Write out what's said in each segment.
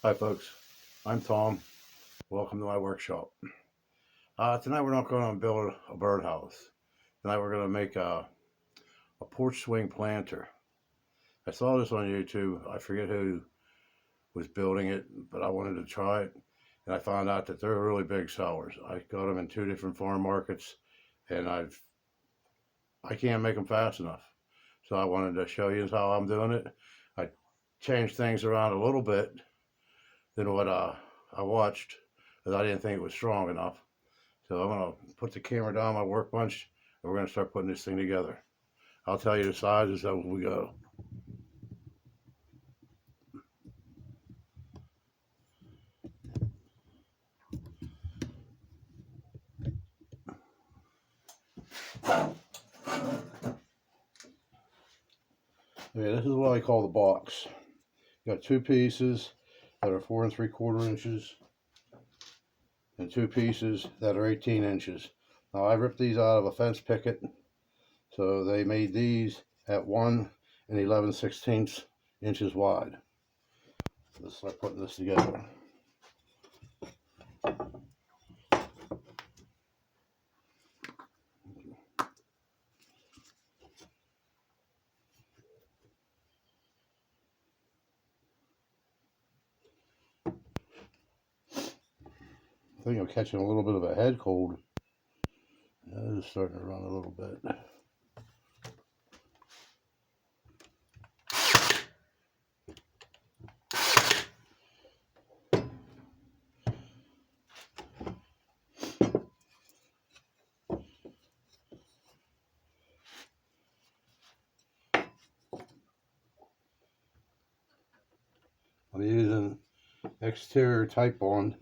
Hi folks, I'm Tom. Welcome to my workshop. Tonight we're not going to build a birdhouse. Tonight we're going to make a porch swing planter. I saw this on YouTube. I forget who was building it, but I wanted to try it. And I found out that they're really big sellers. I got them in 2 different farm markets and I can't make them fast enough. So I wanted to show you how I'm doing it. I changed things around a little bit than what I watched because I didn't think it was strong enough. So I'm going to put the camera down my workbench and we're going to start putting this thing together. I'll tell you the sizes as we go. Okay, this is what I call the box. You got 2 pieces that are 4 3/4 inches and 2 pieces that are 18 inches. Now I ripped these out of a fence picket, so they made these at 1 11/16 inches wide. Let's start putting this together. I think I'm catching a little bit of a head cold. It is starting to run a little bit. I'm using exterior type bond,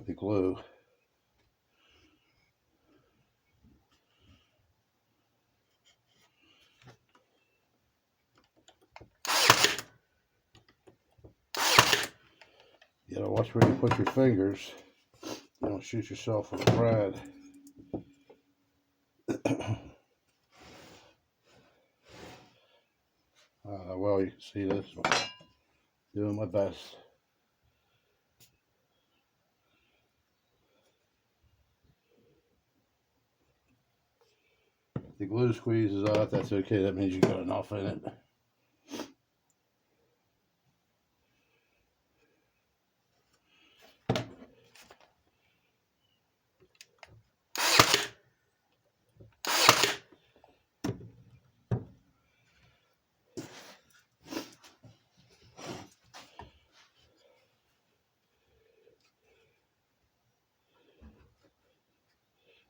the glue. You gotta watch where you put your fingers. You don't shoot yourself with a brad. Well, you can see this one. Doing my best. The glue squeezes out, that's okay. That means you got enough in it.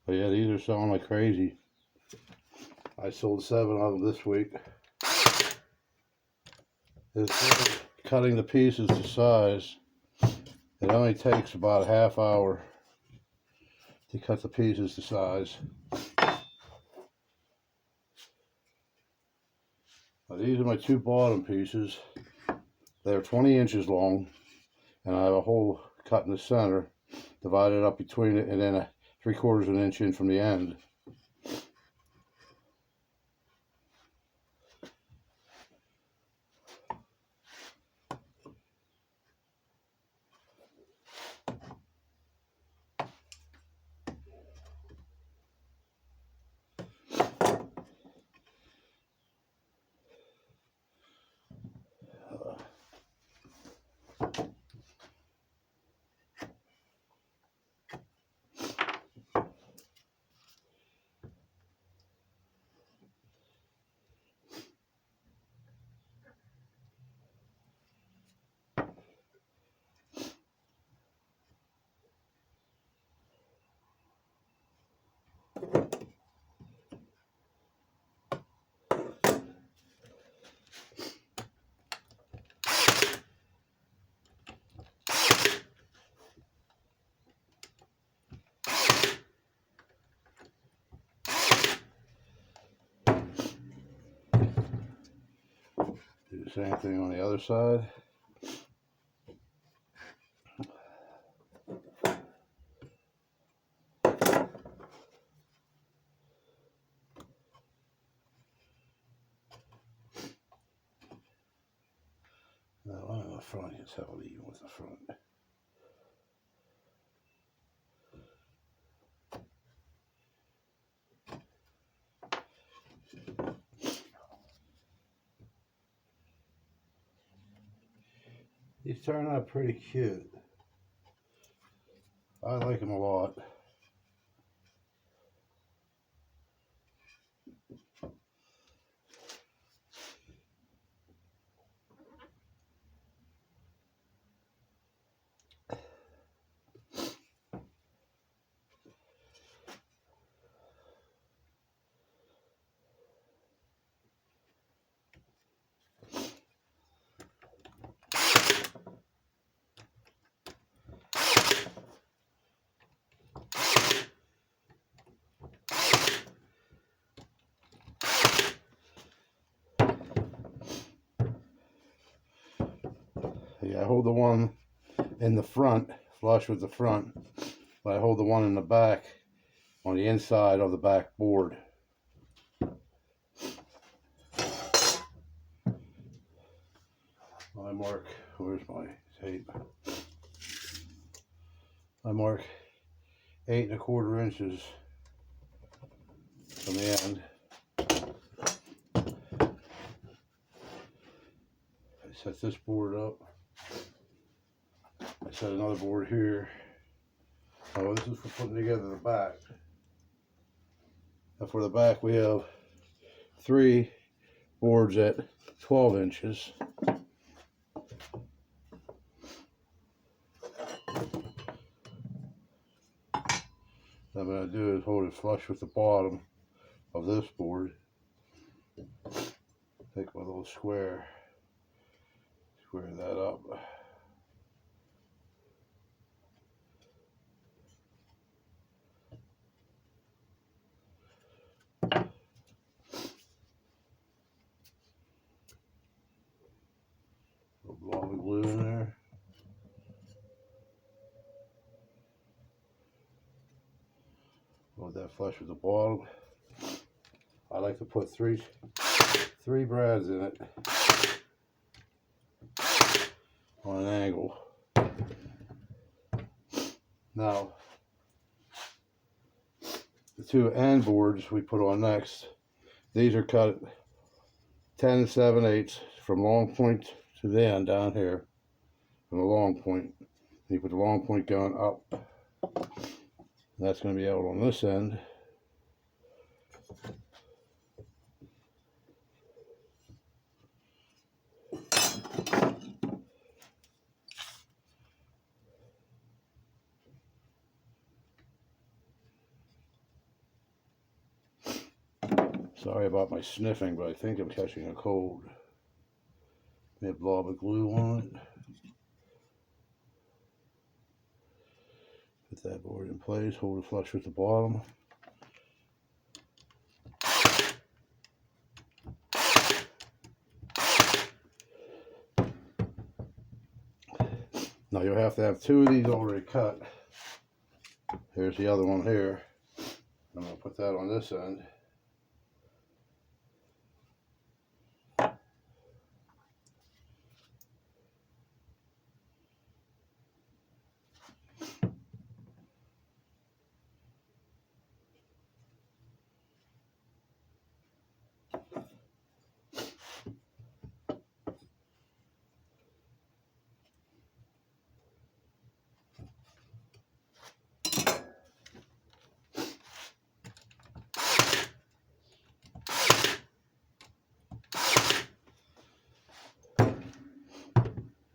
But yeah, these are selling like crazy. I sold 7 of them this week. Instead of cutting the pieces to size, it only takes about a half hour to cut the pieces to size. Now, these are my 2 bottom pieces. They're 20 inches long, and I have a hole cut in the center, divided up between it, and then a 3/4 of an inch in from the end. Do the same thing on the other side. Now I'm going to front. It's held even with the front. These turn out pretty cute. I like them a lot. Yeah, I hold the one in the front, flush with the front, but I hold the one in the back on the inside of the back board. I mark, where's my tape? I mark 8 1/4 inches from the end. I set this board up. I set another board here. Oh, this is for putting together the back. Now for the back we have 3 boards at 12 inches. What I'm going to do is hold it flush with the bottom of this board. Take my little square, square that up. A blob of glue in there. Hold that flush with the bottom. I like to put three brads in it on an angle. Now, the 2 end boards we put on next, these are cut 10 7/8 from long point to the end down here, from the long point. And you put the long point going up. And that's going to be out on this end. Sorry about my sniffing, but I think I'm catching a cold. Get a blob of glue on it. Put that board in place, hold it flush with the bottom. Now you'll have to have 2 of these already cut. Here's the other one here. I'm going to put that on this end.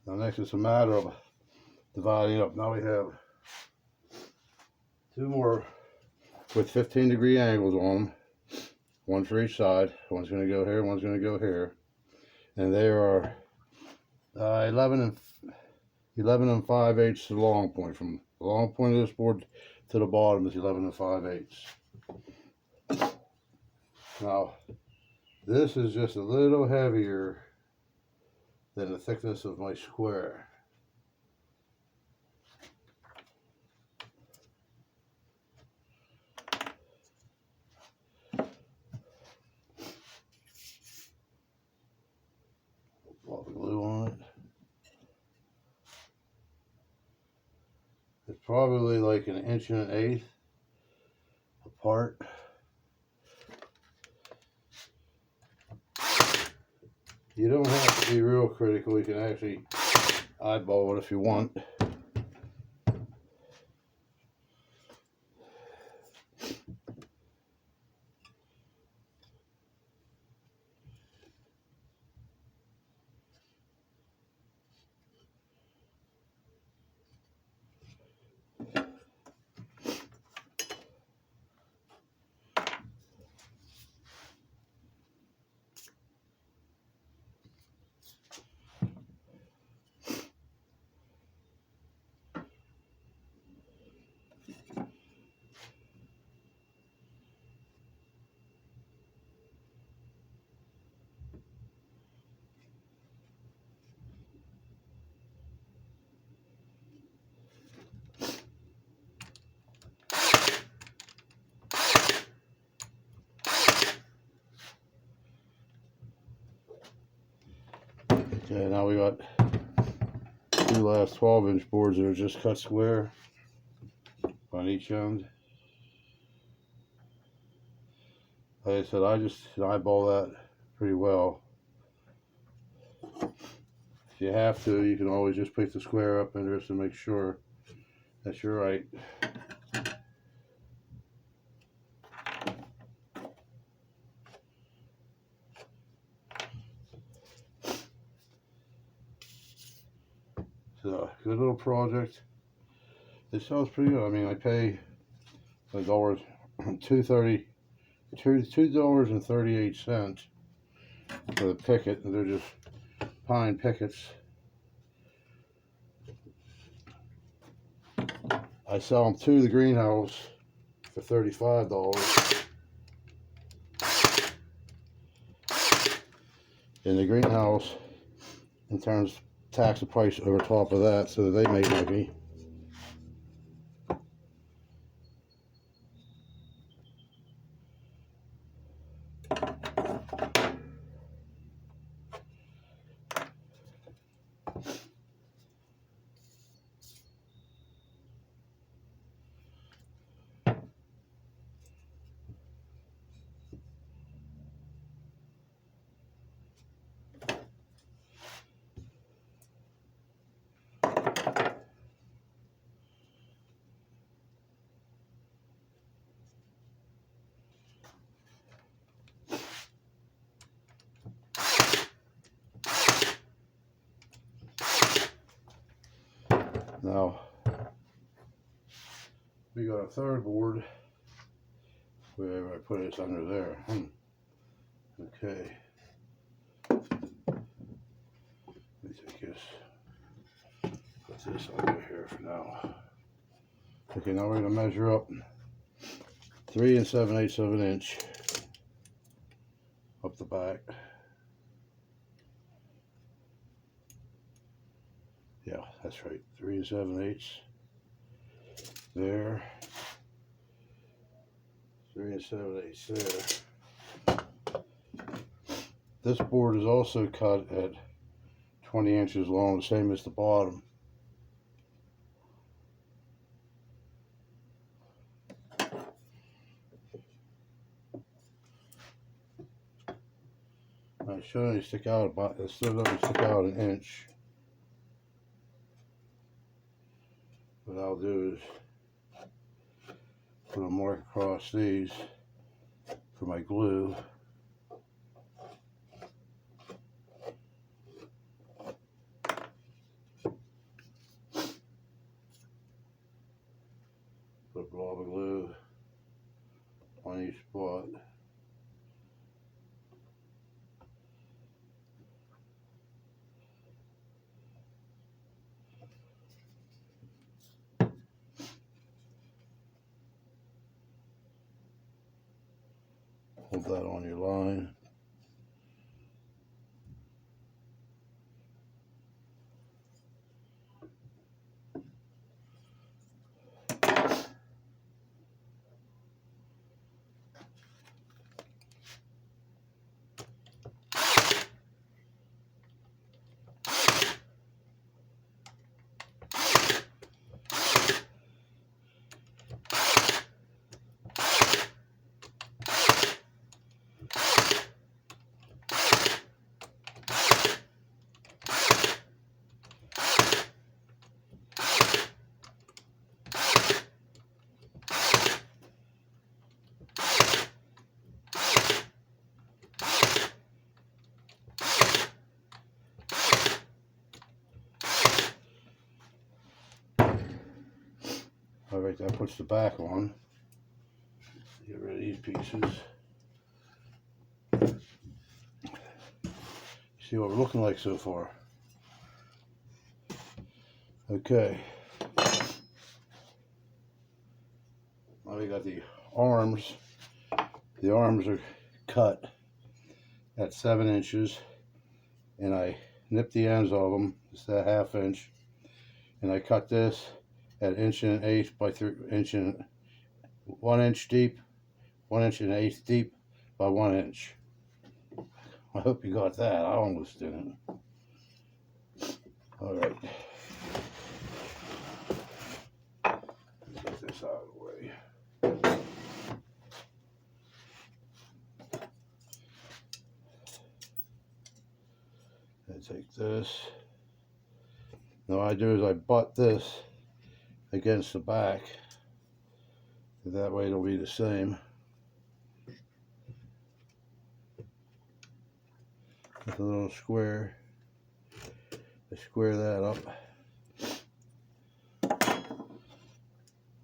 Now next it's a matter of dividing up. Now we have 2 more with 15-degree angles on them, 1 for each side. One's going to go here, one's going to go here, and they are 11 5/8 to the long point. From the long point of this board to the bottom is 11 5/8. Now this is just a little heavier than the thickness of my square. Blob of glue on it. probably like 1.125 apart. You don't have to be real critical. You can actually eyeball it if you want. Okay, now we got two last 12-inch boards that are just cut square on each end. Like I said, I just eyeball that pretty well. If you have to, you can always just pick the square up and just to make sure that you're right. So, good little project. It sounds pretty good. I mean, I pay $2.38 for the picket, and they're just pine pickets. I sell them to the greenhouse for $35. In the greenhouse, in terms of tax the price over top of that, so that they make money. Now, we got a third board. Where I put it under there. Okay. Let me take this. Put this over here for now. Okay, now we're going to measure up 3 7/8 of an inch up the back. Yeah, that's right. 3 7/8 there. 3 7/8 there. This board is also cut at 20 inches long, the same as the bottom. I should only stick out about, it still doesn't stick out an inch. What I'll do is put a mark across these for my glue. Put a blob of glue on each spot. Hold that on your line. All right, that puts the back on. Get rid of these pieces. See what we're looking like so far. Okay. Now we got the arms. The arms are cut at 7 inches, and I nipped the ends of them. It's a 1/2 inch, and I cut this at 1 1/8 by 1 inch deep, 1 1/8 deep by 1 inch. I hope you got that. I almost didn't. All right. Get this out of the way. I take this. Now what I do is I butt this against the back. That way it'll be the same. With a little square. I square that up.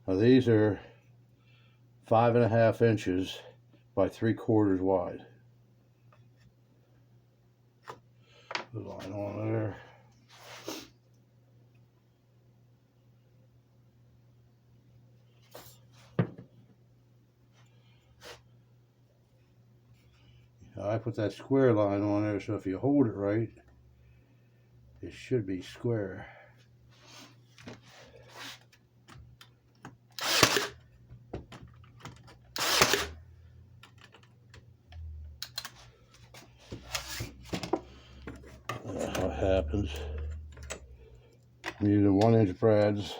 Now these are 5 1/2 inches by 3/4 wide. The line on there. I put that square line on there, so if you hold it right, it should be square. That's how it happens. I'm using 1 inch brads.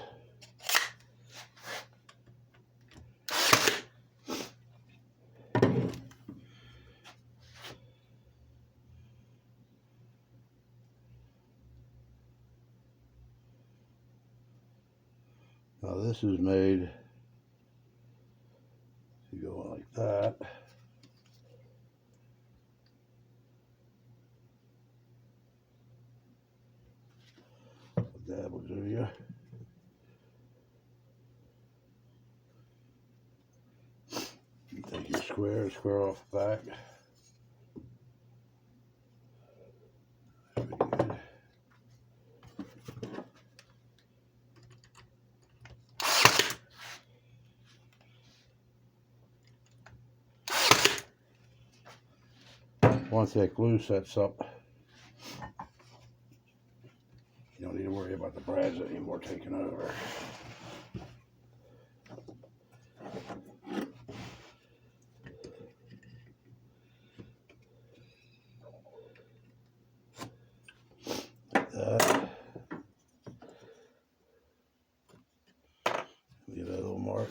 Now this is made to go like that. That will do you. You take your square off the back. Pretty good. Once that glue sets up, you don't need to worry about the brads anymore taking over. Like that. Leave that little mark.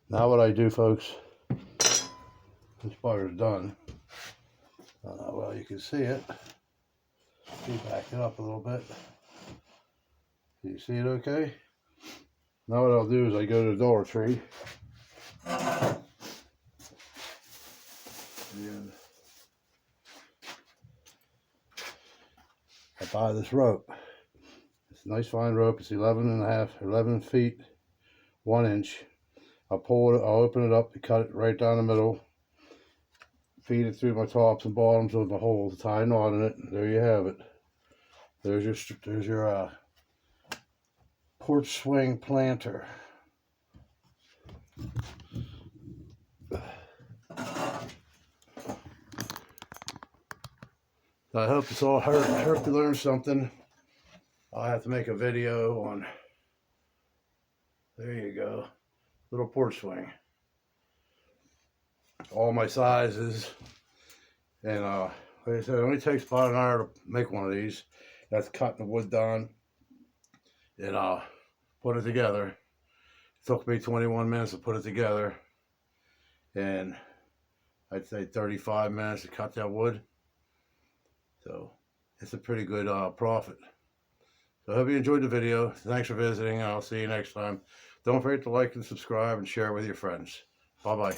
Now what I do, folks, this part is done. Well, you can see it. Let me back it up a little bit. Can you see it okay? Now what I'll do is I go to the Dollar Tree. And I buy this rope. It's a nice fine rope. It's 11 feet, 1 inch. I'll open it up and cut it right down the middle. Feed it through my tops and bottoms of the holes, tie a knot in it. There you have it. There's your porch swing planter. I hope this all hurt. I hope you learned something. I'll have to make a video on. There you go, little porch swing. All my sizes, and like I said, it only takes about an hour to make one of these. That's cutting the wood down and put it together. It took me 21 minutes to put it together, and I'd say 35 minutes to cut that wood. So it's a pretty good profit. So I hope you enjoyed the video. Thanks for visiting, and I'll see you next time. Don't forget to like and subscribe and share it with your friends. Bye-bye.